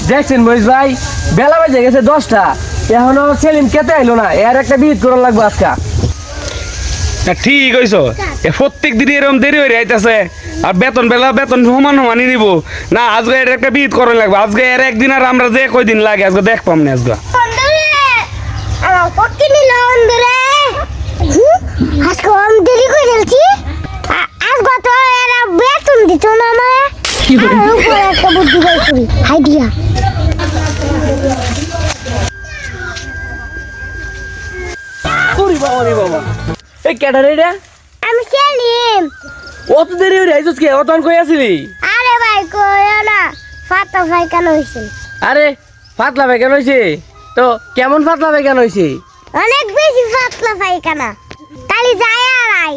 দেখছেন মহিষ ভাই, বেলা বেজে গেছে 10টা, এখনো সেলিম কেতে আইলো না। এর একটা বিহিত করা লাগবে আজকা। ঠিক হইছো, প্রত্যেক দিনই এরকম দেরি হয়ে যাইতেছে। আর বেতন সমান সমানই নিব না। আজকে এর একটা বিহিত করা লাগবে। আজকে এর একদিন আর আমরা যে কয়দিন লাগে আজকে দেখ পাম না। আজকে এই ক্যাটারে রে, আমি সেলিম। অত দেরি হয়ে আইছস কে? অতন কই আছিলি? আরে ভাই কইও না, ফাটা পায়খানা হইছে। আরে পাতলা পায়খানা হইছে? তো কেমন পাতলা পায়খানা হইছে? অনেক বেশি পাতলা পায়খানা, কালি যায় আর আই।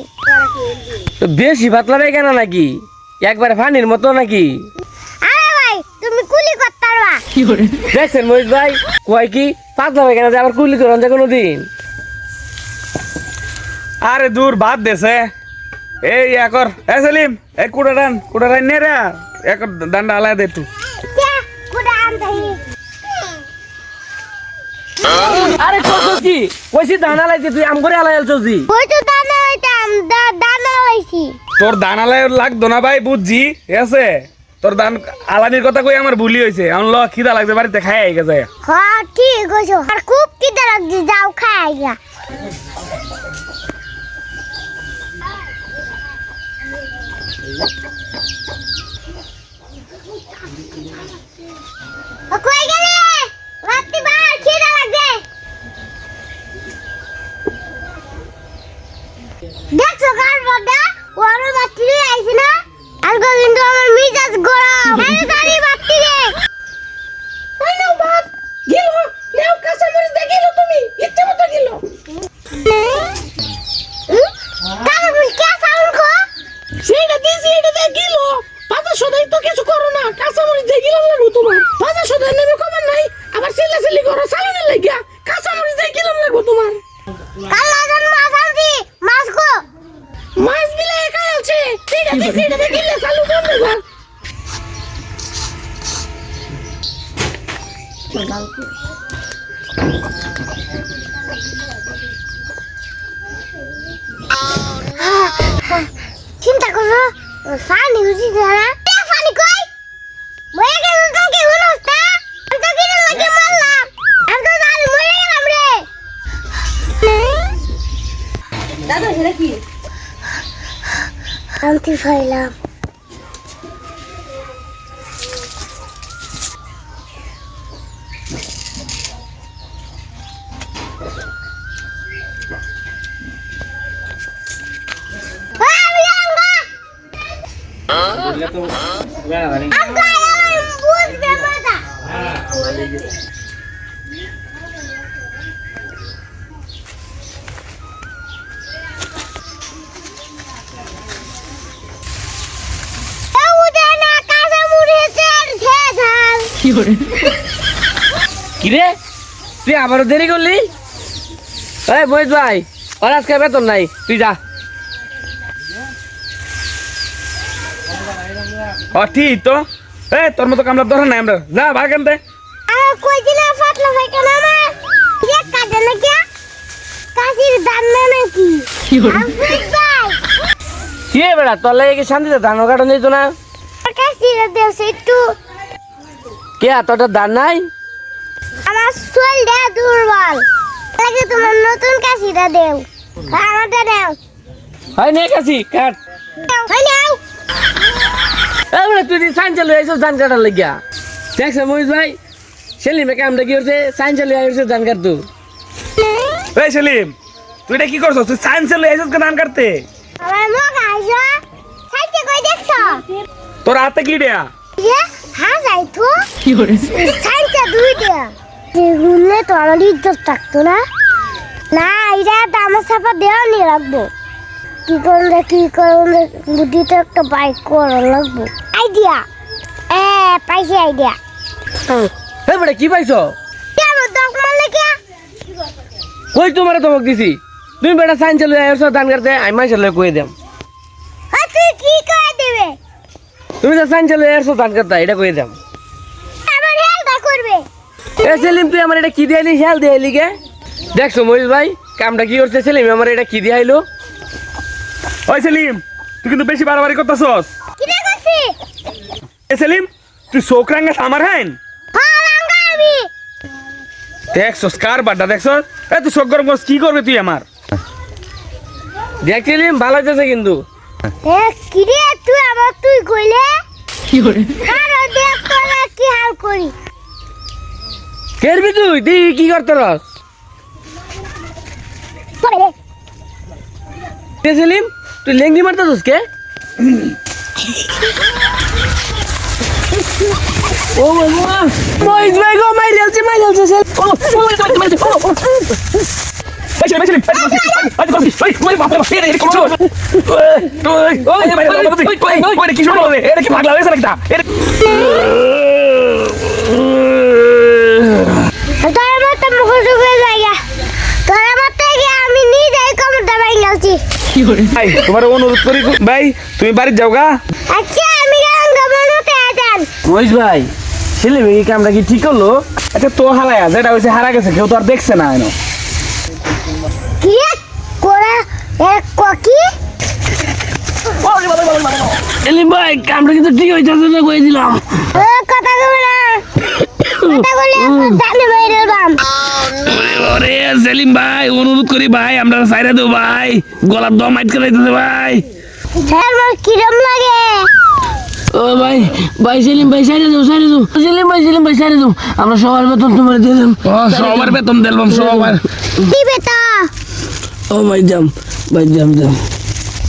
তো বেশি পাতলা পায়খানা নাকি? একবারে পানির মতো নাকি? আরে ভাই তুমি কুলি করতে পারবা? দেখছেন মহিষ ভাই, কয় কি পাতলা পায়খানা যে আবার কুলি করেন যে কোনোদিন? আরে দূর বাদ দেছে। এই একর এ সেলিম, এই কুড়া ডান নে রে। একর ডান্ডা আলাদা দে একটু। কুড়া আনতাই। আরে কত কি কইছি দানা লাইতে, তুই আম করে আলাই আলছস দি। ওই তো দানা হইতাম, দানা হইছি। তোর দান আলাই লাগতো না ভাই, বুঝছি, ঠিক আছে? তোর দান আলানির কথা কই আমার ভুলি হয়েছে। এখন ল, খিদা লাগছে, বাড়িতে খাই আই গেছে। হ্যাঁ ঠিক কইছো, আর খুব খিদে লাগছে, যাও খাই আইগা। কই গেলে? রাত্রি বার খিদে লাগছে। দেখছো কার বড়া ওর বাচ্চি আইছে না? আজকে কিন্তু আমার মিজাজ গরম। আরে সারি বাচ্চি রে, ওই নাও ভাত গিলো, নাও কাঁচা মরিচ দে গিলো, তুমি ইচ্ছে মতো গিলো। কালো মরিচ কে সাউন্ড কো? সেইটা দিছি, এটা দিয়ে গিলো। পাতা সদাই তো কিছু করো না, কাঁচা মরিচ দিয়ে গিলো লাগবো তোমার। পাতা সদাই নেমে কমান নাই, আবার চিল্লাচিল্লি করো সালানের লাগিয়া। কাঁচা মরিচ দিয়ে গিলো লাগবো তোমার। কালো জন মাছ আনছি, মাছ কো? মাছ বিলে একা আছে, সেইটা দিছি, এটা দিয়ে গিলে চালু বন্ধ যা। চিন্তা করো, ফানি হইছি না? ফানি কই? মরে গেল তো কি হলো তা? আমি তো কিনে লাগে মারলাম। আমি তো জানি মরে গেলাম রে। দাদা এটা কি? আনতে ফাইলাম। কিরে তুই আবারও দেরি করলি? এই মহিষ ভাই, ওর আজকে বেতন নাই, তুই যা। ঠিক তো। এই তোর মতো কামলা ধরে নাই আমরা, যা ভাগ আনতে। আর কই দিলে ফাটলা পায়খানা আমার? যে কাটে না কি? কাশির দান না নাকি? আফিস ভাই, কি রে বেড়া, তোর লাগে কি শান্তিতে ধান কাটন দিত না? কাশির দেওছে একটু। কে তোরটা ধান নাই? আমার শরীরটা দুর্বল লাগে, তোমার নতুন কাশিটা দেও, আমারটা দেও। হয় নে কাছি কাট। হয় নাও। এই বেড়া তুই সাইন চালু আইছস ধান কাটার লাগিয়া। দেখছ মহিষ ভাই, সেলিমে কামটা কি করছে? সাইন চালু আইছস ধান কাটতো। এই সেলিম, তুই এটা কি করছস? তুই সায়েন্সে লই আইছস ধান কাটতে? আমার মুখ আইছো, সাইতে কই দেখছো? তোর হাতে কি দেয়া? যে হ্যাঁ যাই তো কি করে সাইতে দুইটা গুনলে তো আমার ইজ্জত থাকতো না। না এটা দামা ছাপা দেওয়া নিয়ে রাখবো। কি করলে বুদ্ধি তো একটা বাইক করা লাগবো। আইডিয়া পাইছি আইডিয়া। এই বেড়া কি পাইছো? কেন দক মারলে কে? কই তোমারে ধমক দিছি? তুমি বেটা সাইন চালু আইছস ধান কাটতে, আমি মাইসের লগে কই দেম। তুই কি করে দেবে? তুমি যে সাইন চালু আইছস ধান কাটতে, এটা কই দেম। আমার হেল দেখো এ সেলিম তুই আমার এটা কি দিয়ে আইলি হেল দিয়ে আইলি কে দেখছো মহিষ ভাই কামটা কি করছে সেলিম আমার এটা কি দিয়ে আইলো ওই সেলিম তুই কিন্তু বেশি বাড়াবাড়ি করতেছস। কি রে করছি এ সেলিম তুই চোখ রাঙ্গা আমার হ্যাঁ হ্যাঁ রাঙ্গা আমি দেখছস কার বাড্ডা দেখছস? এ তুই চোখ গরম করছিস, কি করবে তুই আমার? দেখ সেলিম ভালো হইতেছে কিন্তু এ কি রে তুই আমার তুই কইলে আর দেখ তোরা কি হাল করি কেরবি তুই কি করতে রস পরে রে এ সেলিম তুই লেঙ্গি মারতেছিস কে ও বাবা মহিষ ভাই গো মাইরালছে ও এই সেলিম, এই সেলিম, এই করছিস, ওই বাপ রে বাপ, এই কি করছিস? ওই কি শুরু হলো? এটা কি পাগলা হয়েছে নাকি তা? তোর মত মুখ ঢুকে যাইয়া তোর মত গিয়ে আমি নিজেই কমটা বাই গেলছি ভাই তোমার অনুরোধ করি ভাই তুমি বাড়ি যাও গা। আচ্ছা আমি রাঙ্গা বানাতে আছেন মহিষ ভাই সেলিম এই কামটা কি ঠিক করলো আচ্ছা তো হারায়া যেটা হয়েছে হারা গেছে, কেউ তো আর দেখছে না এনো। কি কোরা এক ককি সেলিম ভাই কামটা কিন্তু ঠিক হইতেছে না কই দিলাম কথা কবে না কথা বলে জানে বাইরে বাম ওরে সেলিম ভাই অনুরোধ করি ভাই, আমরা সাইরা দেব ভাই, গলার দম আটকে যাইতেছে ভাই। আমার কিরম লাগে ও ভাই ভাই সেলিম ভাই সাইডে দাও সেলিম ভাই সাইডে দাও আমরা সবার বেতন তোমার দিয়ে দেন ও সবার বেতন দিলাম সবার। দিবে তো ও ভাই জাম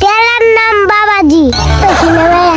তেরার নাম বাবাজি তো শুনে ভাই